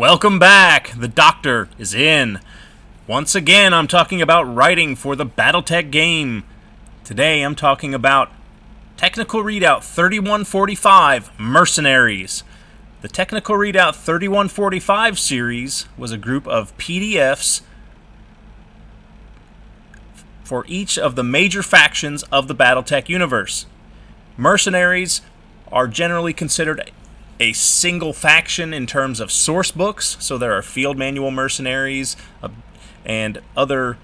Welcome back! The Doctor is in. Once again, I'm talking about writing for the BattleTech game. Today, I'm talking about Technical Readout 3145, Mercenaries. The Technical Readout 3145 series was a group of PDFs for each of the major factions of the BattleTech universe. Mercenaries are generally considered a single faction in terms of source books, so there are field manual mercenaries and other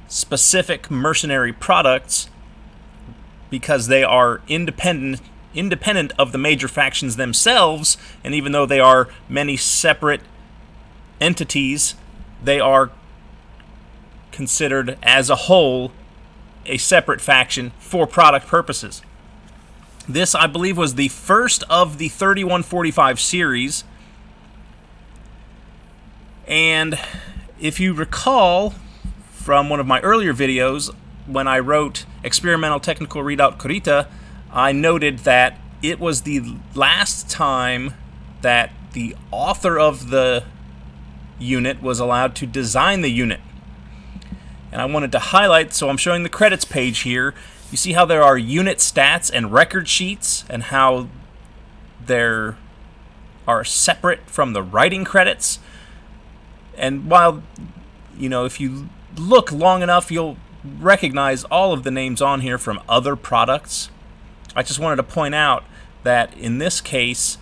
specific mercenary products because they are independent of the major factions themselves, and even though they are many separate entities, they are considered as a whole a separate faction for product purposes. This, I believe, was the first of the 3145 series, and if you recall from one of my earlier videos, when I wrote Experimental Technical Readout Kurita, I noted that it was the last time that the author of the unit was allowed to design the unit. And I wanted to highlight, so I'm showing the credits page here. You see how there are unit stats and record sheets, and how there are separate from the writing credits. And while, if you look long enough, you'll recognize all of the names on here from other products. I just wanted to point out that in this case,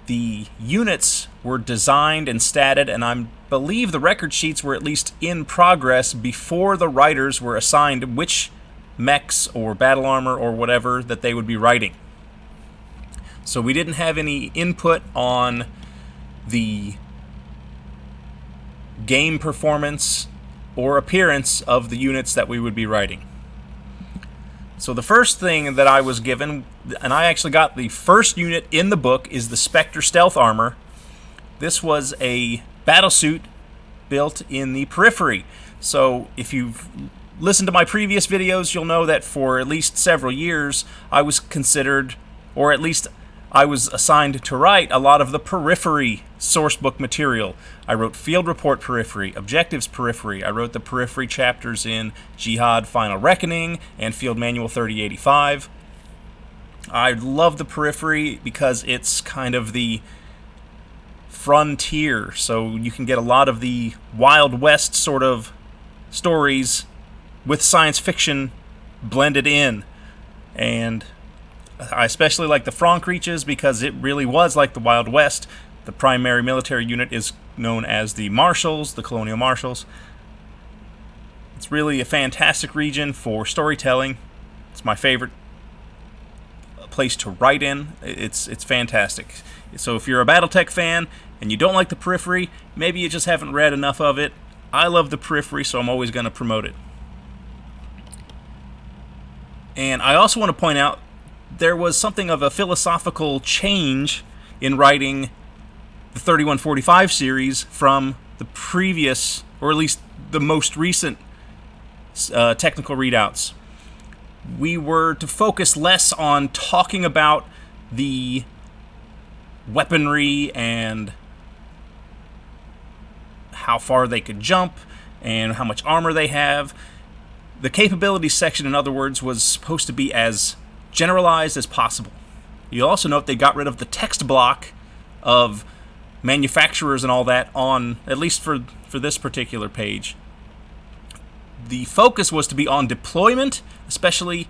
the units were designed and statted, and I believe the record sheets were at least in progress before the writers were assigned which mechs or battle armor or whatever that they would be writing. So we didn't have any input on the game performance or appearance of the units that we would be writing. So the first thing that I was given, and I actually got the first unit in the book, is the Spectre Stealth Armor. This was a battlesuit built in the periphery. So if you've listened to my previous videos, you'll know that for at least several years, I was considered, or at least I was assigned to write a lot of the periphery sourcebook material. I wrote Field Report Periphery, Objectives Periphery. I wrote the periphery chapters in Jihad Final Reckoning and Field Manual 3085. I love the periphery because it's kind of the frontier, so you can get a lot of the Wild West sort of stories with science fiction blended in. And I especially like the Franc Reaches because it really was like the Wild West. The primary military unit is known as the Marshals, the Colonial Marshals. It's really a fantastic region for storytelling. It's my favorite place to write in. It's fantastic. So if you're a BattleTech fan and you don't like the periphery, maybe you just haven't read enough of it. I love the periphery, so I'm always going to promote it. And I also want to point out there was something of a philosophical change in writing the 3145 series from the previous, or at least the most recent, technical readouts. We were to focus less on talking about the weaponry and how far they could jump and how much armor they have. The capabilities section, in other words, was supposed to be as generalized as possible. You'll also note they got rid of the text block of manufacturers and all that on, at least for this particular page. The focus was to be on deployment, especially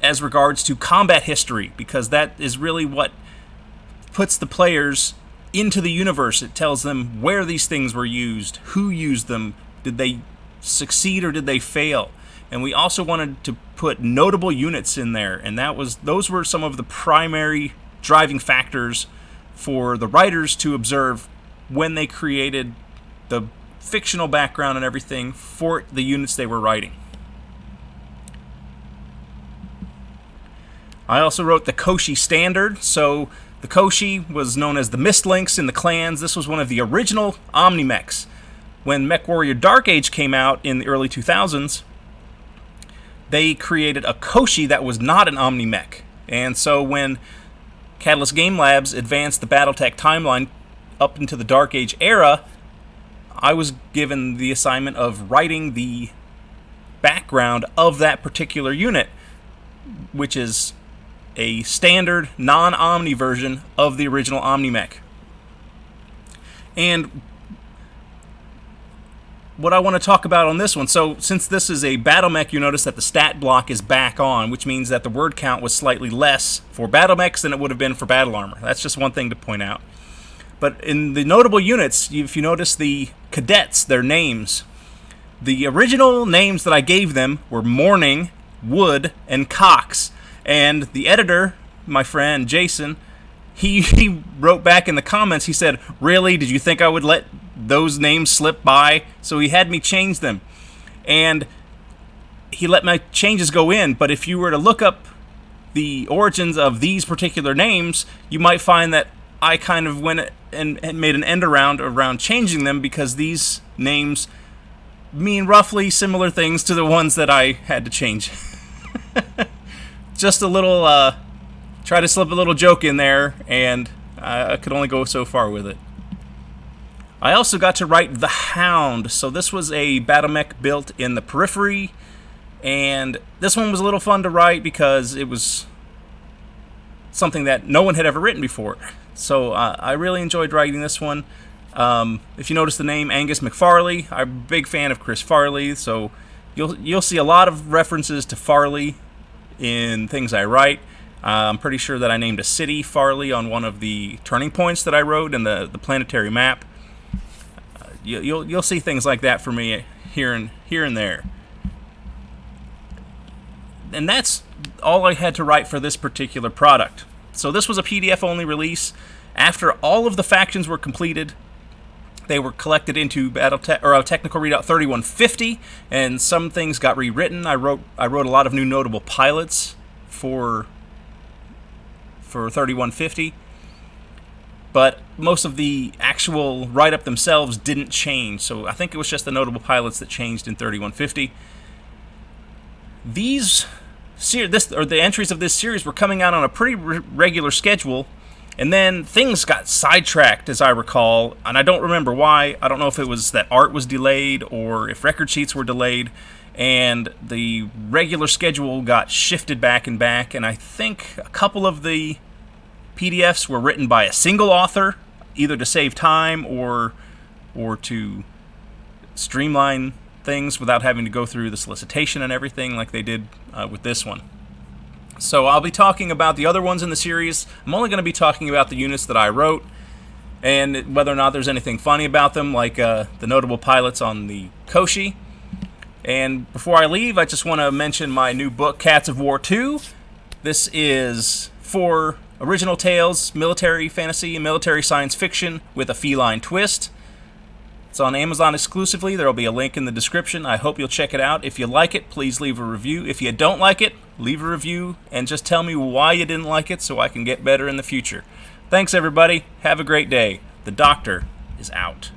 as regards to combat history, because that is really what puts the players into the universe. It tells them where these things were used, who used them, did they succeed or did they fail. And we also wanted to put notable units in there, and those were some of the primary driving factors for the writers to observe when they created the fictional background and everything for the units they were writing. I also wrote the Koshi standard. So the Koshi was known as the mistlinks in the clans. This was one of the original Omni-Mechs. When MechWarrior Dark Age came out in the early 2000s, they created a Koshi that was not an Omni-Mech. And so when Catalyst Game Labs advanced the BattleTech timeline up into the Dark Age era, I was given the assignment of writing the background of that particular unit, which is a standard non-Omni version of the original OmniMech. And what I want to talk about on this one, so since this is a BattleMech, you notice that the stat block is back on, which means that the word count was slightly less for BattleMechs than it would have been for Battle Armor. That's just one thing to point out. But in the notable units, if you notice the cadets, their names, the original names that I gave them were Morning, Wood, and Cox. And the editor, my friend Jason, he wrote back in the comments, he said, "Really? Did you think I would let those names slip by?" So he had me change them. And he let my changes go in, but if you were to look up the origins of these particular names, you might find that I kind of went and made an end around changing them, because these names mean roughly similar things to the ones that I had to change. Just a little, try to slip a little joke in there, and I could only go so far with it. I also got to write the Hound. So this was a BattleMech built in the periphery, and this one was a little fun to write because it was something that no one had ever written before. So I really enjoyed writing this one. If you notice the name Angus McFarley, I'm a big fan of Chris Farley, so you'll see a lot of references to Farley in things I write. I'm pretty sure that I named a city Farley on one of the turning points that I wrote in the planetary map. You'll see things like that for me here and there. And that's all I had to write for this particular product. So this was a PDF only release. After all of the factions were completed, they were collected into BattleTech or Technical Readout 3150, and some things got rewritten. I wrote a lot of new notable pilots for 3150, but most of the actual write-up themselves didn't change. So I think it was just the notable pilots that changed in 3150. The entries of this series were coming out on a pretty regular schedule, and then things got sidetracked, as I recall, and I don't remember why. I don't know if it was that art was delayed or if record sheets were delayed, and the regular schedule got shifted back and back, and I think a couple of the PDFs were written by a single author, either to save time or to streamline things without having to go through the solicitation and everything like they did with this one. So I'll be talking about the other ones in the series. I'm only going to be talking about the units that I wrote, and whether or not there's anything funny about them, like the notable pilots on the Koshi. And before I leave, I just want to mention my new book, Cats of War 2. This is 4 original tales, military fantasy and military science fiction with a feline twist. It's on Amazon exclusively. There will be a link in the description. I hope you'll check it out. If you like it, please leave a review. If you don't like it, leave a review and just tell me why you didn't like it so I can get better in the future. Thanks, everybody. Have a great day. The Doctor is out.